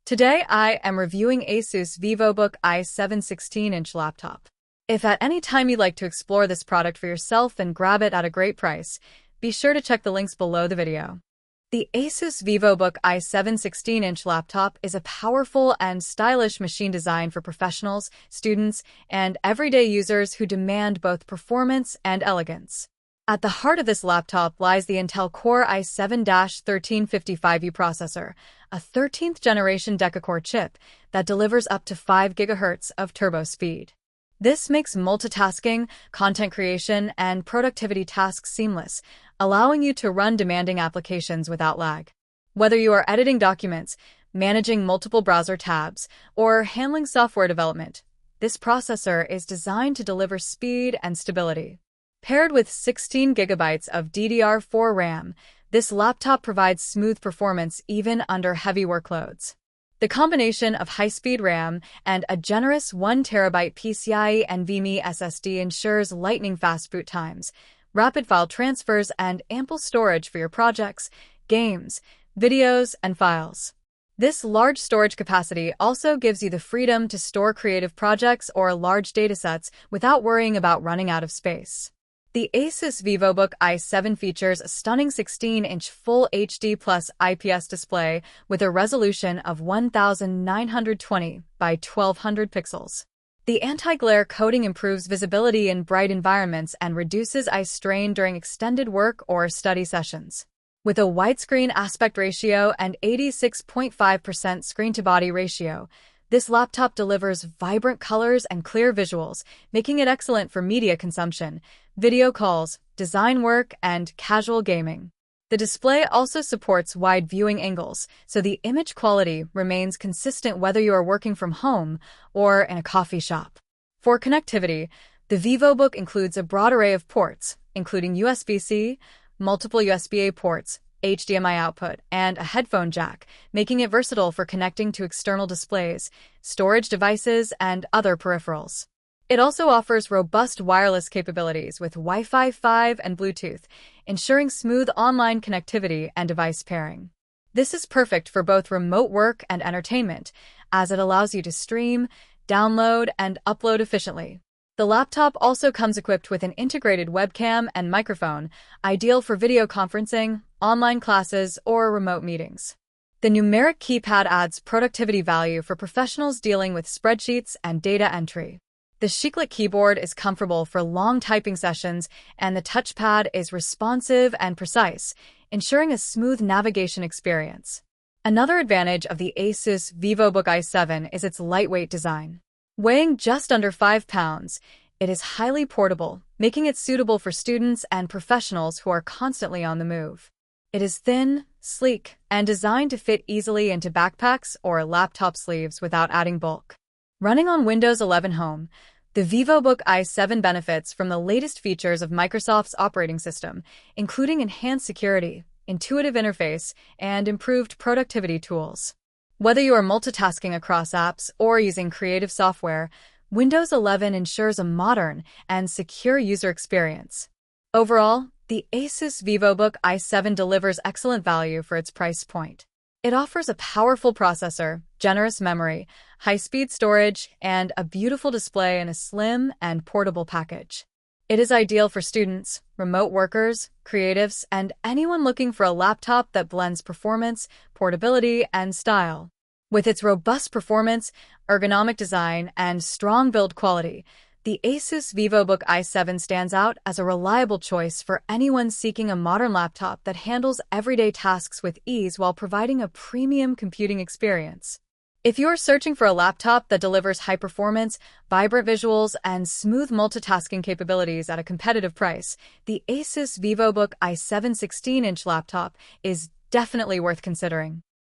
Today I am reviewing ASUS Vivobook i7 16-inch laptop. If at any time you'd like to explore this product for yourself and grab it at a great price, be sure to check the links below the video. The ASUS Vivobook i7 16-inch laptop is a powerful and stylish machine designed for professionals, students, and everyday users who demand both performance and elegance. At the heart of this laptop lies the Intel Core i7-1355U processor, a 13th generation deca-core chip that delivers up to 5 GHz of turbo speed. This makes multitasking, content creation, and productivity tasks seamless, allowing you to run demanding applications without lag. Whether you are editing documents, managing multiple browser tabs, or handling software development, this processor is designed to deliver speed and stability. Paired with 16 GB of DDR4 RAM, this laptop provides smooth performance even under heavy workloads. The combination of high-speed RAM and a generous 1 TB PCIe NVMe SSD ensures lightning-fast boot times, rapid file transfers, and ample storage for your projects, games, videos, and files. This large storage capacity also gives you the freedom to store creative projects or large datasets without worrying about running out of space. The ASUS Vivobook i7 features a stunning 16-inch Full HD Plus IPS display with a resolution of 1920 by 1200 pixels. The anti-glare coating improves visibility in bright environments and reduces eye strain during extended work or study sessions. With a widescreen aspect ratio and 86.5% screen-to-body ratio, this laptop delivers vibrant colors and clear visuals, making it excellent for media consumption, video calls, design work, and casual gaming. The display also supports wide viewing angles, so the image quality remains consistent whether you are working from home or in a coffee shop. For connectivity, the Vivobook includes a broad array of ports, including USB-C, multiple USB-A ports, HDMI output, and a headphone jack, making it versatile for connecting to external displays, storage devices, and other peripherals. It also offers robust wireless capabilities with Wi-Fi 5 and Bluetooth, ensuring smooth online connectivity and device pairing. This is perfect for both remote work and entertainment, as it allows you to stream, download, and upload efficiently. The laptop also comes equipped with an integrated webcam and microphone, ideal for video conferencing, online classes, or remote meetings. The numeric keypad adds productivity value for professionals dealing with spreadsheets and data entry. The chiclet keyboard is comfortable for long typing sessions, and the touchpad is responsive and precise, ensuring a smooth navigation experience. Another advantage of the ASUS Vivobook i7 is its lightweight design. Weighing just under 5 pounds, it is highly portable, making it suitable for students and professionals who are constantly on the move. It is thin, sleek, and designed to fit easily into backpacks or laptop sleeves without adding bulk. Running on Windows 11 Home, the Vivobook i7 benefits from the latest features of Microsoft's operating system, including enhanced security, intuitive interface, and improved productivity tools. Whether you are multitasking across apps or using creative software, Windows 11 ensures a modern and secure user experience. Overall, the ASUS Vivobook i7 delivers excellent value for its price point. It offers a powerful processor, generous memory, high-speed storage, and a beautiful display in a slim and portable package. It is ideal for students, remote workers, creatives, and anyone looking for a laptop that blends performance, portability, and style. With its robust performance, ergonomic design, and strong build quality, the ASUS Vivobook i7 stands out as a reliable choice for anyone seeking a modern laptop that handles everyday tasks with ease while providing a premium computing experience. If you're searching for a laptop that delivers high performance, vibrant visuals, and smooth multitasking capabilities at a competitive price, the ASUS Vivobook i7 16-inch laptop is definitely worth considering.